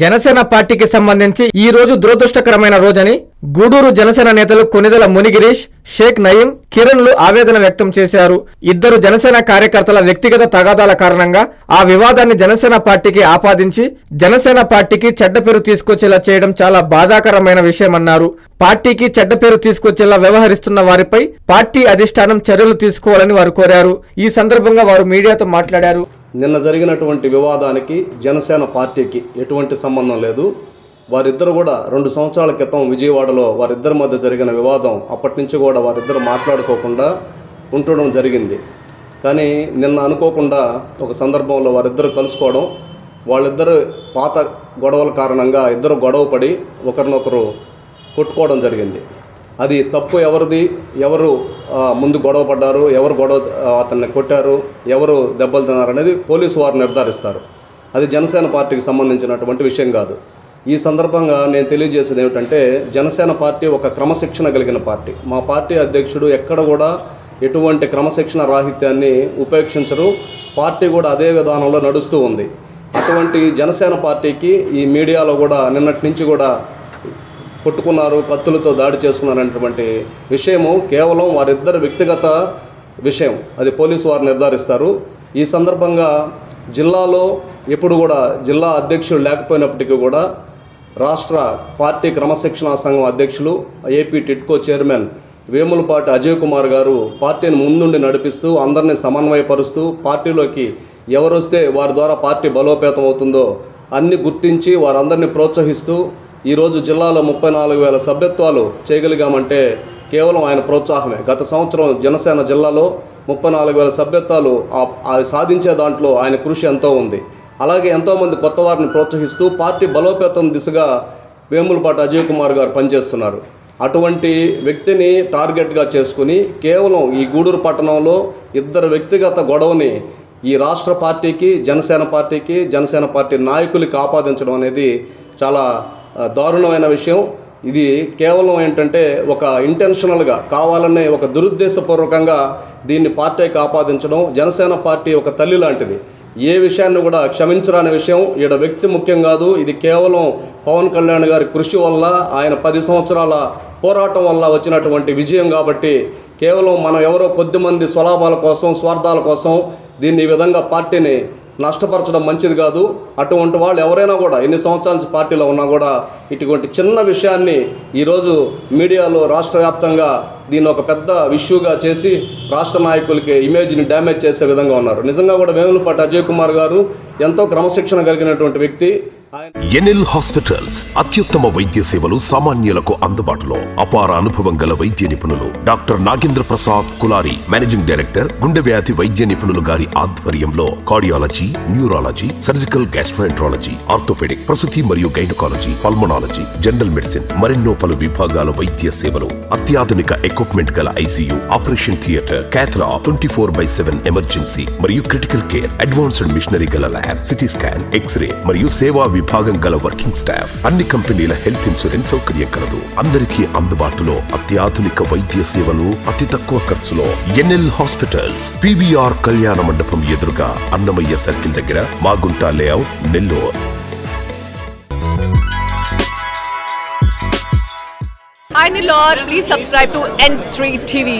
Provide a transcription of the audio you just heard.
జనసేన పార్టీకి సంబంధించి ఈ రోజు దురదృష్టకరమైన రోజని గూడూరు జనసేన నేతలు కొనిదెల మునిగిరీష్, షేక్ నయీం, కిరణ్లు ఆవేదన వ్యక్తం చేశారు. ఇద్దరు జనసేన కార్యకర్తల వ్యక్తిగత తగాదాల కారణంగా ఆ వివాదాన్ని జనసేన పార్టీకి ఆపాదించి జనసేన పార్టీకి చెడ్డ పేరు తీసుకొచ్చేలా చేయడం చాలా బాధాకరమైన విషయమన్నారు. పార్టీకి చెడ్డ పేరు తీసుకొచ్చేలా వ్యవహరిస్తున్న వారిపై పార్టీ అధిష్టానం చర్యలు తీసుకోవాలని వారు కోరారు. ఈ సందర్భంగా వారు మీడియాతో మాట్లాడారు. నిన్న జరిగినటువంటి వివాదానికి జనసేన పార్టీకి ఎటువంటి సంబంధం లేదు. వారిద్దరు కూడా 2 సంవత్సరాల క్రితం విజయవాడలో వారిద్దరి మధ్య జరిగిన వివాదం అప్పటి నుంచి కూడా వారిద్దరు మాట్లాడుకోకుండా ఉండడం జరిగింది. కానీ నిన్న అనుకోకుండా ఒక సందర్భంలో వారిద్దరు కలుసుకోవడం, వాళ్ళిద్దరు పాత గొడవల కారణంగా ఇద్దరు గొడవ పడి ఒకరినొకరు కొట్టుకోవడం జరిగింది. అది తప్పు ఎవరిది, ఎవరు ముందు గొడవ పడ్డారు, ఎవరు అతన్ని కొట్టారు, ఎవరు దెబ్బలు తిన్నారు అనేది పోలీసు వారు నిర్ధారిస్తారు. అది జనసేన పార్టీకి సంబంధించినటువంటి విషయం కాదు. ఈ సందర్భంగా నేను తెలియజేసేది ఏమిటంటే, జనసేన పార్టీ ఒక క్రమశిక్షణ కలిగిన పార్టీ. మా పార్టీ అధ్యక్షుడు ఎక్కడ కూడా ఎటువంటి క్రమశిక్షణ రాహిత్యాన్ని ఉపేక్షించరు. పార్టీ కూడా అదే విధానంలో నడుస్తూ ఉంది. అటువంటి జనసేన పార్టీకి ఈ మీడియాలో కూడా నిన్నటి నుంచి కూడా కొట్టుకున్నారు, కత్తులతో దాడి చేసుకున్నారనేటువంటి విషయము కేవలం వారిద్దరు వ్యక్తిగత విషయం. అది పోలీసు వారు నిర్ధారిస్తారు. ఈ సందర్భంగా జిల్లాలో ఎప్పుడు కూడా జిల్లా అధ్యక్షులు లేకపోయినప్పటికీ కూడా రాష్ట్ర పార్టీ క్రమశిక్షణా సంఘం అధ్యక్షులు, ఏపీ టిడ్కో చైర్మన్ వేములపాటి అజయ్ కుమార్ గారు పార్టీని ముందుండి నడిపిస్తూ అందరినీ సమన్వయపరుస్తూ పార్టీలోకి ఎవరొస్తే వారి ద్వారా పార్టీ బలోపేతం అవుతుందో అన్ని గుర్తించి వారందరినీ ప్రోత్సహిస్తూ ఈరోజు జిల్లాలో 34,000 సభ్యత్వాలు చేయగలిగామంటే కేవలం ఆయన ప్రోత్సాహమే. గత సంవత్సరం జనసేన జిల్లాలో 34,000 సభ్యత్వాలు సాధించే దాంట్లో ఆయన కృషి ఎంతో ఉంది. అలాగే ఎంతోమంది కొత్త వారిని ప్రోత్సహిస్తూ పార్టీ బలోపేతం దిశగా వేములపాటి అజయ్ కుమార్ గారు పనిచేస్తున్నారు. అటువంటి వ్యక్తిని టార్గెట్గా చేసుకుని కేవలం ఈ గూడూరు పట్టణంలో ఇద్దరు వ్యక్తిగత గొడవని ఈ రాష్ట్ర పార్టీకి, జనసేన పార్టీ నాయకులకి ఆపాదించడం అనేది చాలా దారుణమైన విషయం. ఇది కేవలం ఏంటంటే ఒక ఇంటెన్షనల్గా కావాలనే ఒక దురుద్దేశపూర్వకంగా దీన్ని పార్టీకి ఆపాదించడం. జనసేన పార్టీ ఒక తల్లి లాంటిది. ఏ విషయాన్ని కూడా క్షమించరాని విషయం. ఈడ వ్యక్తి ముఖ్యం కాదు. ఇది కేవలం పవన్ కళ్యాణ్ గారి కృషి వల్ల, ఆయన 10 సంవత్సరాల పోరాటం వల్ల వచ్చినటువంటి విజయం. కాబట్టి కేవలం మనం ఎవరో కొద్దిమంది స్వలాభాల కోసం, స్వార్థాల కోసం దీన్ని ఈ విధంగా పార్టీని నష్టపరచడం మంచిది కాదు. అటువంటి వాళ్ళు ఎవరైనా కూడా ఎన్ని సంవత్సరాల నుంచి పార్టీలో ఉన్నా కూడా ఇటువంటి చిన్న విషయాన్ని ఈరోజు మీడియాలో రాష్ట్ర వ్యాప్తంగా దీన్ని ఒక పెద్ద ఇష్యూగా చేసి రాష్ట్ర నాయకులకి ఇమేజ్ని డ్యామేజ్ చేసే విధంగా ఉన్నారు. నిజంగా కూడా వేములపాటి అజయ్ కుమార్ గారు ఎంతో క్రమశిక్షణ కలిగినటువంటి వ్యక్తి. ఎన్ఎల్ హాస్పిటల్స్ అత్యుత్తమ వైద్య సేవలు సామాన్యులకు అందుబాటులో. అపార అనుభవం గల వైద్య నిపుణులు doctor Nagendra Prasad Kulari, managing director, గుండె వ్యాధి వైద్య నిపుణులు గారి ఆధ్వర్యంలో cardiology, neurology, surgical gastroenterology, orthopaedic, ప్రసూతి మరియు గైనకాలజీ, పల్మనాలజీ, జనరల్ మెడిసిన్ మరెన్నో పలు విభాగాల వైద్య సేవలు. అత్యాధునిక ఎక్విప్మెంట్ గల ఐసీయూ, ఆపరేషన్ థియేటర్, క్యాథ్లా, 24/7 ఎమర్జెన్సీ మరియు క్రిటికల్ కేర్, అడ్వాన్స్డ్ మిషనరీ గల ల్యాబ్, సిటీ స్కాన్, ఎక్స్రే మరియు సేవా విభాగం గల వర్కింగ్ స్టాఫ్. అన్ని కంపెనీల హెల్త్ ఇన్సూరెన్స్ సౌకర్యం కలదు. అందరికీ అందుబాటులో అత్యాధునిక వైద్య సేవలు అతి తక్కువ ఖర్చులో. ఎన్ఎల్ హాస్పిటల్స్, పివిఆర్ కళ్యాణ మండపం ఎదురుగా, అన్నమయ్య సర్కిల్ దగ్గర, Magunta layout, Nellore. Hi Nilor, please subscribe to N3 TV.